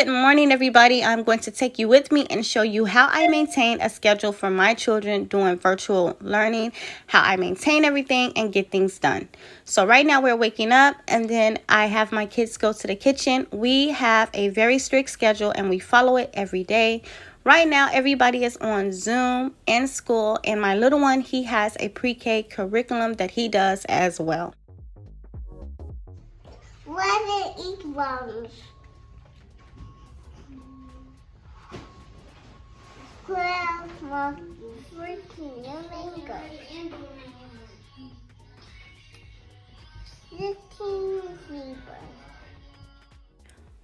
Good morning, everybody. I'm going to take you with me and show you how I maintain a schedule for my children doing virtual learning, how I maintain everything and get things done. So right now we're waking up and then I have my kids go to the kitchen. We have a very strict schedule and we follow it every day. Right now, everybody is on Zoom in school, and my little one, he has a pre-K curriculum that he does as well. Let it eat worms. Grandma, freaking mango.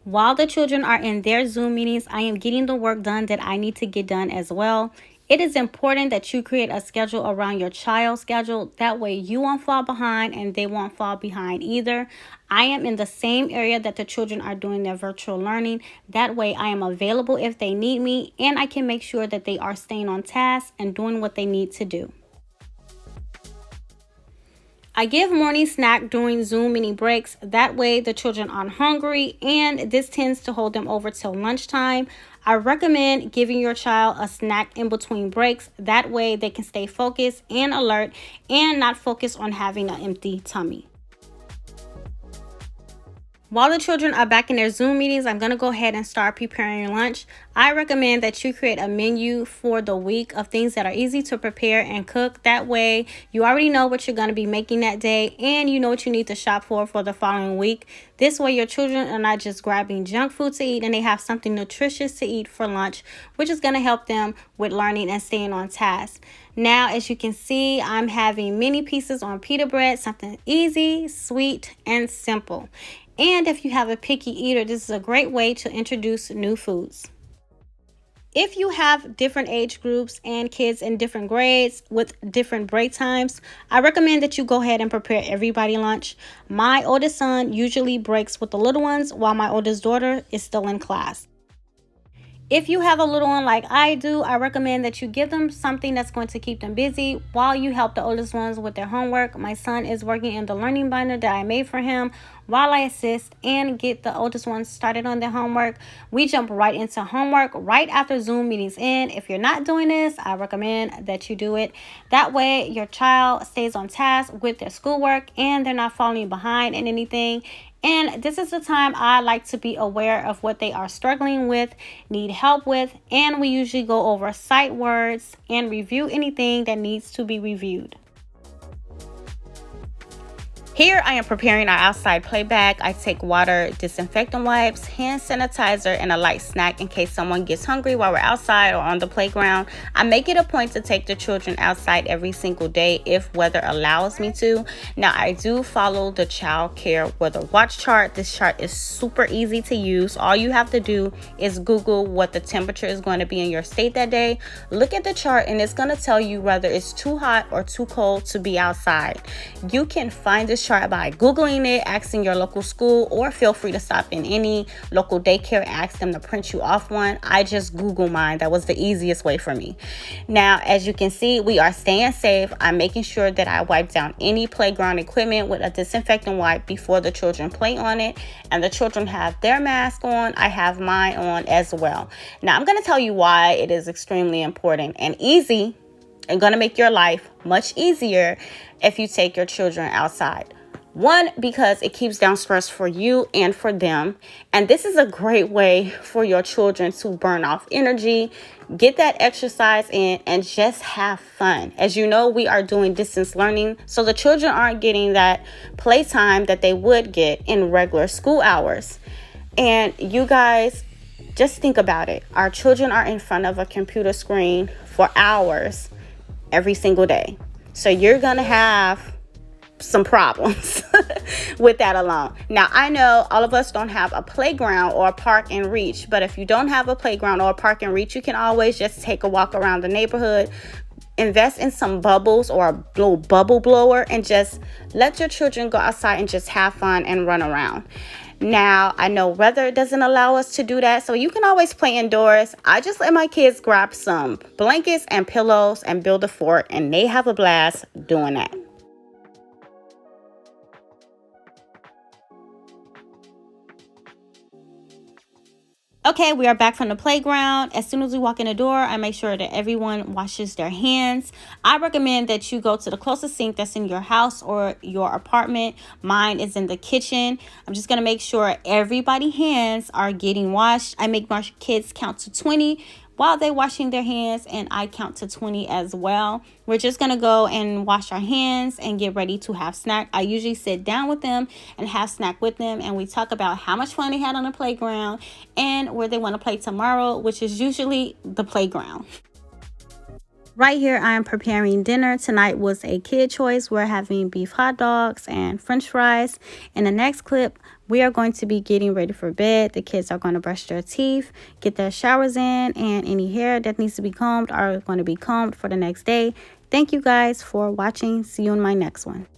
While the children are in their Zoom meetings, I am getting the work done that I need to get done as well. It is important that you create a schedule around your child's schedule. That way you won't fall behind and they won't fall behind either. I am in the same area that the children are doing their virtual learning. That way I am available if they need me, and I can make sure that they are staying on task and doing what they need to do. I give morning snack during Zoom mini breaks. That way the children aren't hungry, and this tends to hold them over till lunchtime. I recommend giving your child a snack in between breaks. That way they can stay focused and alert and not focus on having an empty tummy. While the children are back in their Zoom meetings, I'm going to go ahead and start preparing lunch. I recommend that you create a menu for the week of things that are easy to prepare and cook. That way, you already know what you're going to be making that day, and you know what you need to shop for the following week. This way, your children are not just grabbing junk food to eat, and they have something nutritious to eat for lunch, which is going to help them with learning and staying on task. Now, as you can see, I'm having mini pieces on pita bread, something easy, sweet, and simple. And if you have a picky eater, this is a great way to introduce new foods. If you have different age groups and kids in different grades with different break times, I recommend that you go ahead and prepare everybody lunch. My oldest son usually breaks with the little ones while my oldest daughter is still in class. If you have a little one like I do, I recommend that you give them something that's going to keep them busy while you help the oldest ones with their homework. My son is working in the learning binder that I made for him while I assist and get the oldest ones started on their homework. We jump right into homework right after Zoom meetings end. If you're not doing this, I recommend that you do it. That way your child stays on task with their schoolwork and they're not falling behind in anything. And this is the time I like to be aware of what they are struggling with, need help with, and we usually go over sight words and review anything that needs to be reviewed. Here I am preparing our outside play bag. I take water, disinfectant wipes, hand sanitizer, and a light snack in case someone gets hungry while we're outside or on the playground. I make it a point to take the children outside every single day if weather allows me to. Now I do follow the Childcare weather watch chart. This chart is super easy to use. All you have to do is Google what the temperature is going to be in your state that day. Look at the chart and it's going to tell you whether it's too hot or too cold to be outside. You can find this chart by Googling it, asking your local school, or feel free to stop in any local daycare and ask them to print you off one. I just Google mine. That was the easiest way for me. Now, as you can see, we are staying safe. I'm making sure that I wipe down any playground equipment with a disinfectant wipe before the children play on it. And the children have their mask on. I have mine on as well. Now, I'm going to tell you why it is extremely important and easy and going to make your life much easier if you take your children outside. One, because it keeps down stress for you and for them. And this is a great way for your children to burn off energy, get that exercise in, and just have fun. As you know, we are doing distance learning, so the children aren't getting that playtime that they would get in regular school hours. And you guys, just think about it. Our children are in front of a computer screen for hours every single day. So you're going to have some problems with that alone. Now, I know all of us don't have a playground or a park in reach, but if you don't have a playground or a park in reach, you can always just take a walk around the neighborhood, invest in some bubbles or a little bubble blower, and just let your children go outside and just have fun and run around. Now, I know weather doesn't allow us to do that, so you can always play indoors. I just let my kids grab some blankets and pillows and build a fort, and they have a blast doing that. Okay, we are back from the playground. As soon as we walk in the door, I make sure that everyone washes their hands. I recommend that you go to the closest sink that's in your house or your apartment. Mine is in the kitchen. I'm just going to make sure everybody's hands are getting washed. I make my kids count to 20 while they're washing their hands, and I count to 20 as well. We're just going to go and wash our hands and get ready to have snack. I usually sit down with them and have snack with them, and we talk about how much fun they had on the playground and where they want to play tomorrow, which is usually the playground. Right here, I am preparing dinner. Tonight was a kid choice. We're having beef hot dogs and french fries. In the next clip, we are going to be getting ready for bed. The kids are going to brush their teeth, get their showers in, and any hair that needs to be combed are going to be combed for the next day. Thank you guys for watching. See you in my next one.